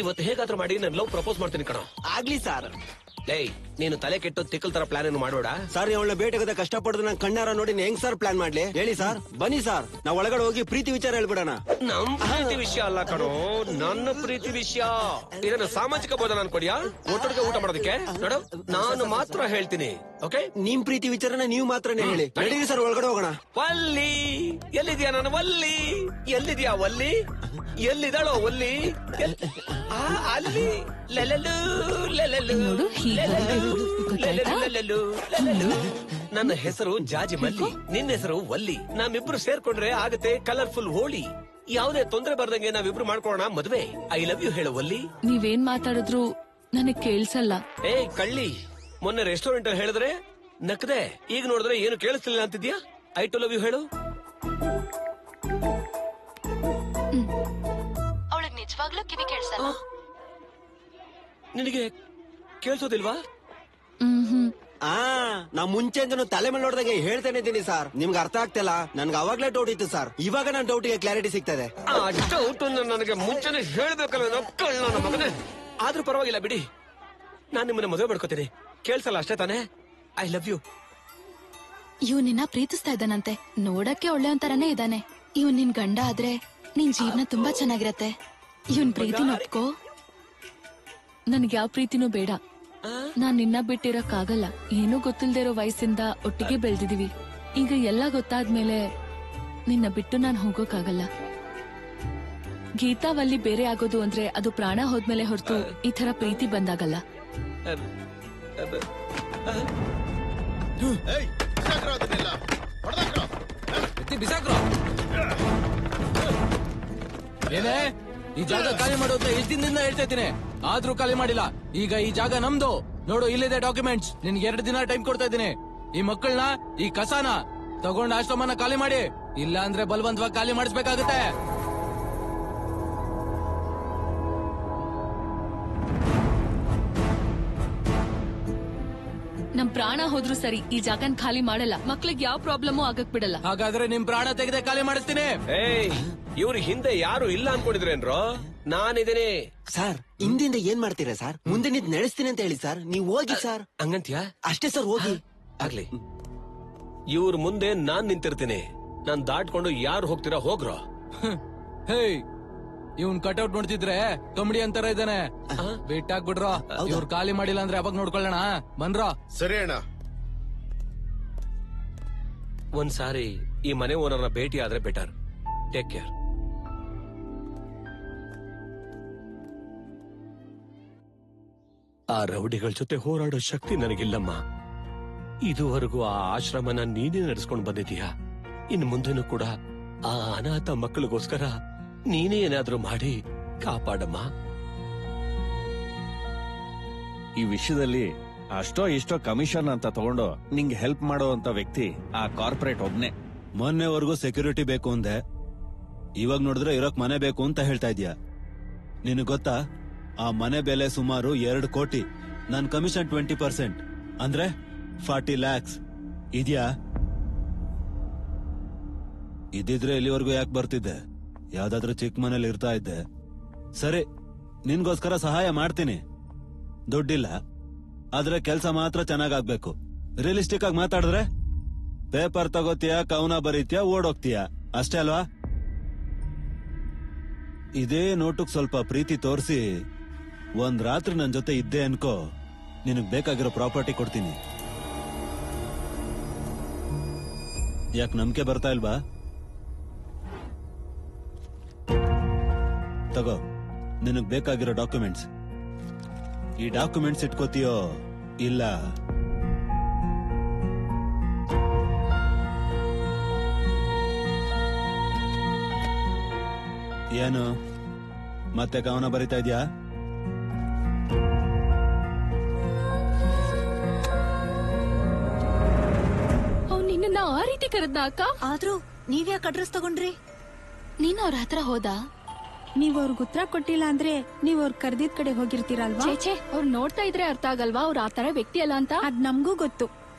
ಇವತ್ತು ಹೇಗಾದ್ರೂ ಮಾಡಿ ನಾನು ಲವ್ ಪ್ರಪೋಸ್ ಮಾಡ್ತೀನಿ ಕಣೋ. ಆಗ್ಲಿ ಸರ್. ಏಯ್ ನೀನು ತಲೆ ಕೆಟ್ಟು ತಿಕ್ಕಲ್ ತರ ಪ್ಲಾನ್ ಏನು ಮಾಡಬೇಡ ಸರ್. ಅವಳ ಬೇಟೆಗದ ಕಷ್ಟಪಡ್ದು ನಾನು ಕಣ್ಣಾರ ನೋಡಿ ಹೆಂಗ್ ಸರ್ ಪ್ಲಾನ್ ಮಾಡ್ಲಿ ಹೇಳಿ ಸರ್. ಬನ್ನಿ ಸರ್, ನಾವ್ ಒಳಗಡೆ ಹೋಗಿ ಪ್ರೀತಿ ವಿಚಾರ ಹೇಳ್ಬಿಡೋಣ. ನಮ್ ಪ್ರೀತಿ ವಿಷಯ ಅಲ್ಲ ಕಣೋ, ನನ್ನ ಪ್ರೀತಿ ವಿಷಯ. ಇದನ್ನ ಸಾಮಾಜಿಕ ಬೋಧನ ಅನ್ಕೊಡಿಯಾ? ಒಟ್ಟೊಟ್ಟಿಗೆ ಊಟ ಮಾಡೋದಕ್ಕೆ ನೋಡು, ನಾನು ಮಾತ್ರ ಹೇಳ್ತೀನಿ. ಓಕೆ, ನಿಮ್ ಪ್ರೀತಿ ವಿಚಾರನ ನೀವು ಮಾತ್ರನೇ ಹೇಳಿ. ನಡೀರಿ ಸರ್, ಒಳಗಡೆ ಹೋಗೋಣ. ವಲ್ಲಿ ಎಲ್ಲಿದ್ಯಾ? ನಾನು ವಲ್ಲಿ ಎಲ್ಲಿದ್ಯಾ? ವಲ್ಲಿ ಎಲ್ಲಿದ್ದಾಳೋ? ವಲ್ಲಿ ಅಲ್ಲಿ ಲೆಲಲು ಲೆಲಲು ಲೆಲಲು. ನನ್ನ ಹೆಸರು ಜಾಜಿ ಮಲ್ಲಿ, ನಿನ್ನ ಹೆಸರು ವಲ್ಲಿ. ನಾವಿಬ್ರು ಸೇರ್ಕೊಂಡ್ರೆ ಆಗತ್ತೆ ಕಲರ್ಫುಲ್ ಹೋಳಿ. ಯಾವುದೇ ತೊಂದರೆ ಬರ್ದಂಗೆ ನಾವಿಬ್ರು ಮಾಡ್ಕೊಳ್ಳೋಣ ಮದ್ವೆ. ಐ ಲವ್ ಯು ಹೇಳು ವಲ್ಲಿ. ನೀವೇನ್ ಮಾತಾಡಿದ್ರು ನನಗ್ ಕೇಳ್ಸಲ್ಲ. ಏಯ್ ಕಳ್ಳಿ, ಮೊನ್ನೆ ರೆಸ್ಟೋರೆಂಟ್ ಅಲ್ಲಿ ಹೇಳಿದ್ರೆ ನಕ್ದೆ, ಈಗ ನೋಡಿದ್ರೆ ಏನು ಕೇಳಿಸ್ತಿಲ್ಲ ಅಂತಿದ್ಯಾ? ಐ ಟು ಲವ್ ಯು ಹೇಳು. ಅವಳಿಗೆ ನಿಜವಾಗ್ಲೂ ಕಿವಿ ಕೇಳ್ಸಲ್ಲ. ನಿನಗೆ ಕೇಳಿಸೋದಿಲ್ವಾ? ನಾ ಮುಂಚೆಂದನು ತಲೆ ಮೇಲೆ ನೋಡ್ದಂಗೆ ಹೇಳ್ತಾನೆ ಇದ್ದೀನಿ ಸರ್. ನಿಮ್ಗೆ ಅರ್ಥ ಆಗ್ತಿಲ್ಲ. ನನ್ಗೆ ಅವಾಗ್ಲೇ ಡೌಟ್ ಇತ್ತು ಸರ್, ಇವಾಗ ನನ್ನ ಡೌಟ್ಗೆ ಕ್ಲಾರಿಟಿ ಸಿಗ್ತದೆ. ಡೌಟ್ ನನಗೆ ಮುಂಚೆನೆ ಹೇಳ್ಬೇಕಲ್ಲ ನನ್ನ ಮಗನೇ. ಆದ್ರೂ ಪರವಾಗಿಲ್ಲ ಬಿಡಿ, ನಾನ್ ನಿಮ್ಮನ್ನ ಮದುವೆ ಮಾಡ್ಕೋತೀನಿ. ಕೇಳ್ಸಲ್ಲ ಅಷ್ಟೇ ತಾನೇ? I love you. ಇವ್ ನಿನ್ನ ಪ್ರೀತಿಸ್ತಾ ಇದ್ದಾನಂತೆ. ನೋಡಕ್ಕೆ ಒಳ್ಳೆಯವನ್ ಇದ್ದಾನೆ. ಇವ್ ನಿನ್ ಗಂಡ ಆದ್ರೆ ನಿನ್ ಜೀವನ ತುಂಬಾ ಚೆನ್ನಾಗಿರತ್ತೆ. ಇವನ್ ಪ್ರೀತಿ ಒಪ್ಕೋ. ನನ್ಗೆ ಯಾವ ಪ್ರೀತಿನೂ ಬೇಡ. ನಾನ್ ನಿನ್ನ ಬಿಟ್ಟಿರಕ್ಕಾಗಲ್ಲ. ಏನೂ ಗೊತ್ತಿಲ್ದೇ ಇರೋ ವಯಸ್ಸಿಂದ ಒಟ್ಟಿಗೆ ಬೆಳ್ದಿದೀವಿ. ಈಗ ಎಲ್ಲ ಗೊತ್ತಾದ್ಮೇಲೆ ನಿನ್ನ ಬಿಟ್ಟು ನಾನ್ ಹೋಗೋಕ್ಕಾಗಲ್ಲ. ಗೀತಾವಲ್ಲಿ ಬೇರೆ ಆಗೋದು ಅಂದ್ರೆ ಅದು ಪ್ರಾಣ ಹೋದ್ಮೇಲೆ ಹೊರತು ಈ ತರ ಪ್ರೀತಿ ಬಂದಾಗಲ್ಲ. ಏನೇ ಈ ಜಾಗ ಖಾಲಿ ಮಾಡೋದು ಎಷ್ಟು ದಿನದಿಂದ ಹೇಳ್ತಾ ಇದ್ದೀನಿ, ಆದ್ರೂ ಖಾಲಿ ಮಾಡಿಲ್ಲ. ಈಗ ಈ ಜಾಗ ನಮ್ದು. ನೋಡು, ಇಲ್ಲಿದೆ ಡಾಕ್ಯುಮೆಂಟ್ಸ್. ನಿನ್ಗೆ 2 ದಿನ ಟೈಮ್ ಕೊಡ್ತಾ ಇದ್ದೀನಿ. ಈ ಮಕ್ಕಳನ್ನ, ಈ ಕಸಾನ ತಗೊಂಡು ಆಶ್ರಮನ ಖಾಲಿ ಮಾಡಿ. ಇಲ್ಲ ಅಂದ್ರೆ ಬಲವಂತವಾಗಿ ಖಾಲಿ ಮಾಡಿಸ್ಬೇಕಾಗತ್ತೆ. ನಮ್ ಪ್ರಾಣ ಹೋದ್ರು ಸರಿ, ಈ ಜಾಗನ್ ಖಾಲಿ ಮಾಡಲ್ಲ. ಮಕ್ಳಿಗೆ ಯಾವ ಪ್ರಾಬ್ಲಮೂ ಆಗಕ್ ಬಿಡಲ್ಲ. ಹಾಗಾದ್ರೆ ನಿಮ್ ಪ್ರಾಣ ತೆಗೆದೇ ಖಾಲಿ ಮಾಡಿಸ್ತೀನಿ. ಏಯ್, ಇವ್ರ ಹಿಂದೆ ಯಾರು ಇಲ್ಲ ಅನ್ಕೊಂಡಿದ್ರೇನ್ರೋ? ನಾನಿದ್ದೀನಿ ಸರ್. ಹಿಂದಿಂದ ಏನ್ ಮಾಡ್ತೀರಾ ಸರ್? ಮುಂದೆ ನಿಂತ್ ನಡೆಸ್ತೀನಿ ಅಂತ ಹೇಳಿ ಸರ್. ನೀವ್ ಹೋಗಿ ಸರ್. ಹಂಗಂತ್ಯಾ? ಅಷ್ಟೇ ಸರ್, ಹೋಗಿ. ಆಗ್ಲಿ, ಇವ್ರ ಮುಂದೆ ನಾನ್ ನಿಂತಿರ್ತೀನಿ. ನಾನ್ ದಾಟ್ಕೊಂಡು ಯಾರು ಹೋಗ್ತೀರಾ ಹೋಗ್ರೋ. ಹೇ, ಇವ್ನ್ ಕಟ್ಔಟ್ ನೋಡ್ತಿದ್ರೆ ಕಾಮಿಡಿ ಅಂತಾರ ಇದ್ದಾನೆ. ಬಿಟ್ಟಾಕ್ಬಿಡ್ರೋ. ಇವ್ರು ಖಾಲಿ ಮಾಡಿಲ್ಲ ಅಂದ್ರೆ ಅವಾಗ ನೋಡ್ಕೊಳ್ಳೋಣ. ಬನ್ರೋ. ಸರಿ ಅಣ್ಣ. ಒಂದ್ಸಾರಿ ಈ ಮನೆ ಓನರ್ನ ಭೇಟಿ ಆದ್ರೆ ಬೆಟರ್. Take care. ಆ ರೌಡಿಗಳ ಜೊತೆ ಹೋರಾಡೋ ಶಕ್ತಿ ನನಗಿಲ್ಲಮ್ಮ. ಇದುವರೆಗೂ ಆ ಆಶ್ರಮನ ನೀನೇ ನಡೆಸ್ಕೊಂಡು ಬಂದಿದೀಯಾ. ಇನ್ನು ಮುಂದೆನೂ ಕೂಡ ಆ ಅನಾಥ ಮಕ್ಕಳಿಗೋಸ್ಕರ ನೀನೇ ಏನಾದ್ರೂ ಮಾಡಿ ಕಾಪಾಡಮ್ಮ. ಈ ವಿಷಯದಲ್ಲಿ ಅಷ್ಟೋ ಇಷ್ಟೋ ಕಮಿಷನ್ ಅಂತ ತಗೊಂಡು ನಿಂಗೆ ಹೆಲ್ಪ್ ಮಾಡೋ ಅಂತ ವ್ಯಕ್ತಿ ಆ ಕಾರ್ಪೊರೇಟ್ ಒಬ್ನೇ. ಮೊನ್ನೆವರೆಗೂ ಸೆಕ್ಯೂರಿಟಿ ಬೇಕು ಅಂದೆ, ಇವಾಗ ನೋಡಿದ್ರೆ ಇರೋಕ್ ಮನೆ ಬೇಕು ಅಂತ ಹೇಳ್ತಾ ಇದ್ಯಾ. ನಿನಗ್ ಗೊತ್ತಾ, ಆ ಮನೆ ಬೆಲೆ ಸುಮಾರು 2 ಕೋಟಿ. ನನ್ ಕಮಿಷನ್ 20%, ಅಂದ್ರೆ 40 lakhs ಇದ್ಯಾ? ಇದಿದ್ರೆ ಇಲ್ಲಿವರೆಗೂ ಯಾಕೆ ಬರ್ತಿದ್ದೆ? ಯಾವ್ದಾದ್ರೂ ಚಿಕ್ಕ ಮನೇಲಿ ಇರ್ತಾ ಇದ್ದೆ. ಸರಿ, ನಿನ್ಗೋಸ್ಕರ ಸಹಾಯ ಮಾಡ್ತೀನಿ. ದುಡ್ಡಿಲ್ಲ, ಆದ್ರೆ ಕೆಲ್ಸ ಮಾತ್ರ ಚೆನ್ನಾಗಾಗ್ಬೇಕು. ರಿಯಲಿಸ್ಟಿಕ್ ಆಗಿ ಮಾತಾಡಿದ್ರೆ ಪೇಪರ್ ತಗೋತೀಯ, ಕವನ ಬರೀತೀಯ, ಓಡೋಗ್ತೀಯ, ಅಷ್ಟೇ ಅಲ್ವಾ? ಇದೇ ನೋಟಕ್ ಸ್ವಲ್ಪ ಪ್ರೀತಿ ತೋರಿಸಿ ಒಂದ್ ರಾತ್ರಿ ನನ್ ಜೊತೆ ಇದ್ದೆ ಅನ್ಕೋ, ನಿನಗ್ ಬೇಕಾಗಿರೋ ಪ್ರಾಪರ್ಟಿ ಕೊಡ್ತೀನಿ. ಯಾಕೆ ನಂಬಿಕೆ ಬರ್ತಾ ಇಲ್ವಾ? ತಗೋ, ನಿನಗ್ ಬೇಕಾಗಿರೋ ಡಾಕ್ಯುಮೆಂಟ್ಸ್. ಈ ಡಾಕ್ಯುಮೆಂಟ್ಸ್ ಇಟ್ಕೋತೀಯೋ ಇಲ್ಲ ಏನು ಮತ್ತೆ ಕವನ ಬರಿತಾ ಇದ್ಯಾ? ನಿನ್ನ ಆ ರೀತಿ ಕರೆದ್ನ ಅಕ್ಕ? ಆದ್ರೂ ನೀವ್ಯಾಕೆ ಅಡ್ರೆಸ್ ತಗೊಂಡ್ರಿ? ನೀನ್ ಅವ್ರ ಹತ್ರ ಹೋದಾ? ನೀವ್ ಅವ್ರಿಗೆ ಉತ್ತರ ಕೊಟ್ಟಿಲ್ಲ ಅಂದ್ರೆ ನೀವ್ ಅವ್ರ ಕರ್ದಿದ್ ಕಡೆ ಹೋಗಿರ್ತೀರಲ್ವಾ? ಚೇಚೆ, ಅವ್ರು ನೋಡ್ತಾ ಇದ್ರೆ ಅರ್ಥ ಆಗಲ್ವಾ ಅವ್ರ ಆತರ ವ್ಯಕ್ತಿ ಅಲ್ಲ ಅಂತ? ಅದ್ ನಮ್ಗೂ ಗೊತ್ತು,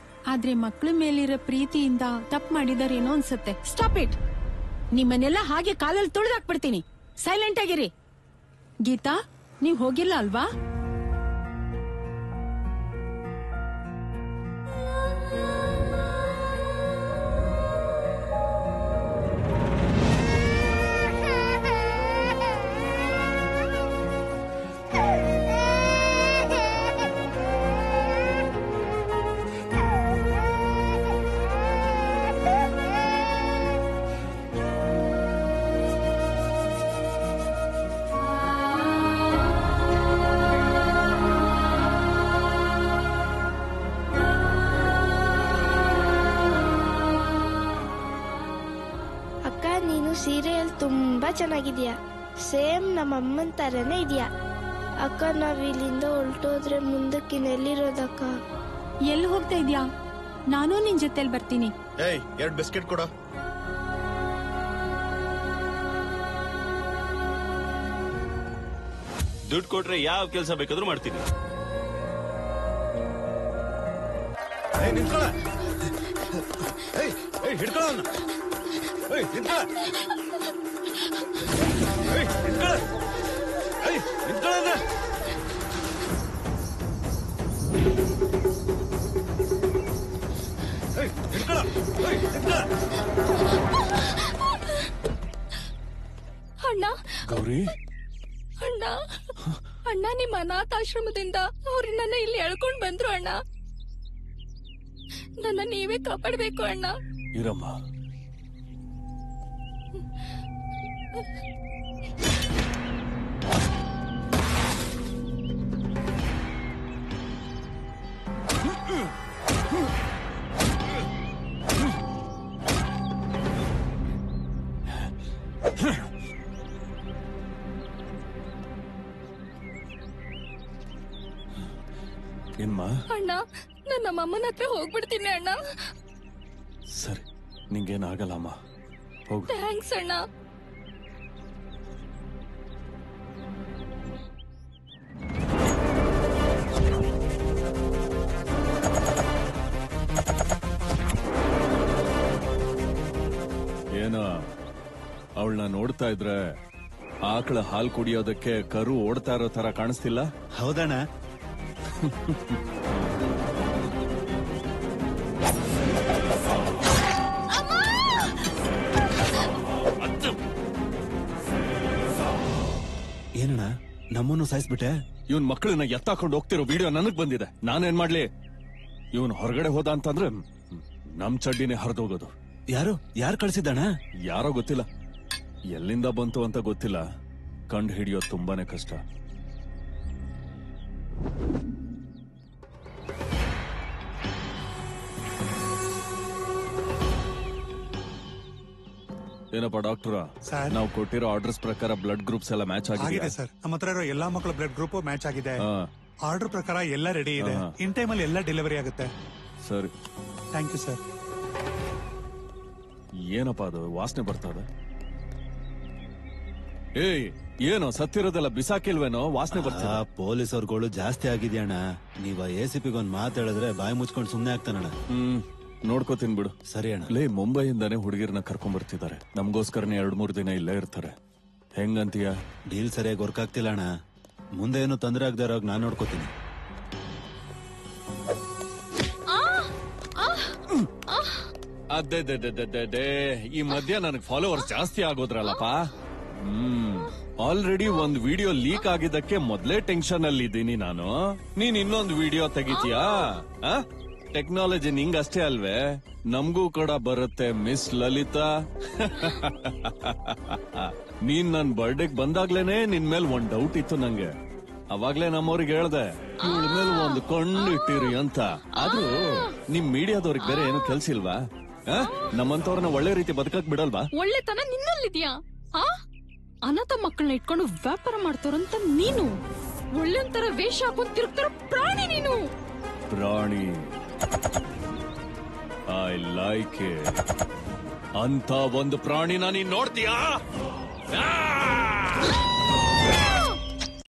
ಆದ್ರೆ ಮಕ್ಳ ಮೇಲಿರೋ ಪ್ರೀತಿಯಿಂದ ತಪ್ಪು ಮಾಡಿದಾರೇನೋ ಅನ್ಸುತ್ತೆ. Stop it. ನಿಮ್ಮನ್ನೆಲ್ಲ ಹಾಗೆ ಕಾಲಲ್ಲಿ ತುಳಿದಾಕ್ಬಿಡ್ತೀನಿ. ಸೈಲೆಂಟ್ ಆಗಿರಿ. ಗೀತಾ, ನೀವ್ ಹೋಗಿಲ್ಲ ಅಲ್ವಾ? ಸೀರೆಯಲ್ಲಿ ತುಂಬಾ ಚೆನ್ನಾಗಿದ್ಯಾ. ಸೇಮ್ ನಮ್ಮ ಅಮ್ಮನ ತರನೇ ಇದೆಯಾ. ಅಕ್ಕ ನಾವ್ ಇಲ್ಲಿಂದ ಹೊರಟೋದ್ರೆ ಮುಂದಕ್ಕೆ ಎಲ್ಲಿರೋದಕ್ಕ? ಎಲ್ಲಿ ಹೋಗ್ತಾ ಇದ್ಯಾ? ನಾನು ನಿನ್ ಜೊತೆಲಿ ಬರ್ತೀನಿ. ಏಯ್ 2 ಬಿಸ್ಕೆಟ್ ಕೊಡ. ದುಡ್ಡು ಕೊಟ್ರೆ ಯಾವ ಕೆಲಸ ಬೇಕಾದ್ರೂ ಮಾಡ್ತೀನಿ. ನಿಂತ್ಕೊಳ. ಹಿಡ್ಕೊಳ. ಅಣ್ಣ ಗೌರಿ, ಅಣ್ಣ ಅಣ್ಣ ನಿಮ್ಮ ಅನಾಥಾಶ್ರಮದಿಂದ ಅವ್ರು ನನ್ನ ಇಲ್ಲಿ ಎಳ್ಕೊಂಡ್ ಬಂದ್ರು ಅಣ್ಣ. ನನ್ನ ನೀವೇ ಕಾಪಾಡ್ಬೇಕು ಅಣ್ಣ. ಇರಮ್ಮ. ಅಣ್ಣ ನಾನು ನಮ್ಮ ಅಮ್ಮನ ಹತ್ರ ಹೋಗ್ಬಿಡ್ತೀನಿ ಅಣ್ಣ. ಸರಿ, ನಿಂಗೇನಾಗಲ್ಲ ಅಮ್ಮ, ಹೋಗು. ಥ್ಯಾಂಕ್ಸ್ ಅಣ್ಣ. ಏನ ಅವಳನ್ನ ನೋಡ್ತಾ ಇದ್ರೆ ಆಕಳ ಹಾಲು ಕುಡಿಯೋದಕ್ಕೆ ಕರು ಓಡ್ತಾ ಇರೋ ತರ ಕಾಣಿಸ್ತಿಲ್ಲ? ಹೌದಣ್ಣ. ಏನಣ್ಣ, ನಮ್ಮನ್ನು ಸಾಯಿಸ್ಬಿಟ್ಟೆ? ಇವನ್ ಮಕ್ಕಳನ್ನ ಎತ್ತಾಕೊಂಡು ಹೋಗ್ತಿರೋ ವಿಡಿಯೋ ನನಗ್ ಬಂದಿದೆ. ನಾನೇನ್ ಮಾಡ್ಲಿ? ಇವನ್ ಹೊರಗಡೆ ಹೋದ ಅಂತಂದ್ರೆ ನಮ್ ಚಡ್ಡಿನೇ ಹರಿದೋಗೋದು. ಯಾರು ಕಳ್ಸಿದ್ದಣ್ಣ? ಯಾರೋ ಗೊತ್ತಿಲ್ಲ, ಎಲ್ಲಿಂದ ಬಂತು ಅಂತ ಗೊತ್ತಿಲ್ಲ. ಕಂಡು ಹಿಡಿಯೋದು ತುಂಬಾನೇ ಕಷ್ಟ. ಏನಪ್ಪ ಡಾಕ್ಟರ್, ನಾವು ಕೊಟ್ಟಿರೋ ಆರ್ಡರ್ಸ್ ಪ್ರಕಾರ ಬ್ಲಡ್ ಗ್ರೂಪ್ಸ್ ಎಲ್ಲ ಮ್ಯಾಚ್ ಆಗಿದೆ ಸರ್. ನಮ್ಮ ಹತ್ರ ಇರೋ ಎಲ್ಲಾ ಮಕ್ಕಳ ಬ್ಲಡ್ ಗ್ರೂಪ್ ಮ್ಯಾಚ್ ಆಗಿದೆ. ಆರ್ಡರ್ ಪ್ರಕಾರ ಎಲ್ಲ ರೆಡಿ ಇದೆ. ಇನ್ ಟೈಮ್ ಅಲ್ಲಿ ಎಲ್ಲ ಡೆಲಿವರಿ ಆಗುತ್ತೆ. ಸರಿ, ಥ್ಯಾಂಕ್ ಯು ಸರ್. ಏನಪ್ಪಾ ಅದು ವಾಸನೆ ಬರ್ತದೆ? ಏಯ್, ಏನೋ ಸತ್ತಿರೋದೆಲ್ಲ ಬಿಸಾಕಿಲ್ವೇನೋ? ವಾಸನೆ ಬರ್ತದೆ. ಪೊಲೀಸ್ ಅವ್ರಗಳು ಜಾಸ್ತಿ ಆಗಿದ್ಯಣ್ಣ. ನೀವ ACP ಒಂದ್ ಮಾತು ಹೇಳಿದ್ರೆ ಬಾಯಿ ಮುಚ್ಕೊಂಡು ಸುಮ್ನೆ ಆಗ್ತಾನಣ್ಣ. ನೋಡ್ಕೋತೀನಿ ಬಿಡು. ಸರಿ ಅಣ್ಣ. ಲೇ, ಮುಂಬೈಯಿಂದಾನೆ ಹುಡುಗಿರ್ನ ಕರ್ಕೊಂಡ್ ಬರ್ತಿದ್ದಾರೆ. ನಮ್ಗೋಸ್ಕರನೇ 2-3 ದಿನ ಇಲ್ಲೇ ಇರ್ತಾರೆ. ಹೆಂಗಂತೀಯ? ಡೀಲ್ ಸರಿಯಾಗಿ ವರ್ಕ್ ಆಗ್ತಿಲ್ಲ ಅಣ್ಣ. ಮುಂದೆ ಏನು ತೊಂದರೆ ಆಗದೆ ಇರೋಗ್ ನಾನ್ ನೋಡ್ಕೋತೀನಿ. ಅದೇ ಈ ಮಧ್ಯ ನನಗ್ ಫಾಲೋವರ್ಸ್ ಜಾಸ್ತಿ ಆಗೋದ್ರಲ್ಲಪ್ಪ. ಆಲ್ರೆಡಿ ಒಂದ್ ವಿಡಿಯೋ ಲೀಕ್ ಆಗಿದ್ದಕ್ಕೆ ಮೊದ್ಲೇ ಟೆನ್ಷನ್ ಅಲ್ಲಿ ಇದ್ದೀನಿ ನಾನು. ನೀನ್ ಇನ್ನೊಂದು ವಿಡಿಯೋ ತೆಗಿತೀಯಾ? ಟೆಕ್ನಾಲಜಿ ನಿಂಗ್ ಅಷ್ಟೇ ಅಲ್ವೇ, ನಮ್ಗೂ ಕೂಡ ಬರುತ್ತೆ ಮಿಸ್ ಲಲಿತಾ. ನೀನ್ ನನ್ ಬರ್ಡೇಗ್ ಬಂದಾಗ್ಲೇನೆ ನಿನ್ ಮೇಲೆ ಒಂದ್ ಡೌಟ್ ಇತ್ತು ನಂಗೆ. ಅವಾಗ್ಲೇ ನಮ್ಮವ್ರಿಗೆ ಹೇಳ್ದೆ ಇವಳ ಮೇಲೆ ಒಂದು ಕಣ್ಣು ಇಟ್ಟಿರಿ ಅಂತ. ಆದ್ರೂ ನಿಮ್ ಮೀಡಿಯಾದವ್ರಿಗೆ ಬೇರೆ ಏನು ಕೆಲ್ಸಿಲ್ವಾ? ನಮ್ಮಂತವ್ರನ್ನ ಒಳ್ಳೆ ರೀತಿ ಬದುಕಕ್ ಬಿಡಲ್ವಾ? ಒಳ್ಳೆತನ ನಿನ್ನಲ್ಲಿದ್ಯಾ? ಅನಾಥ ಮಕ್ಕಳನ್ನ ಇಟ್ಕೊಂಡು ವ್ಯಾಪಾರ ಮಾಡ್ತಾರಂತ ನೀನು ಒಳ್ಳೆಂತರ ವೇಷ ಹಾಕೊಂಡ್ ತಿರುಗ್ತಾರ ಪ್ರಾಣಿ ನೀನು. ಪ್ರಾಣಿ, ಐ ಲೈಕ್ ಇಟ್. ಅಂತ ಒಂದು ಪ್ರಾಣಿನ ನೀನ್ ನೋಡ್ತೀಯಾ?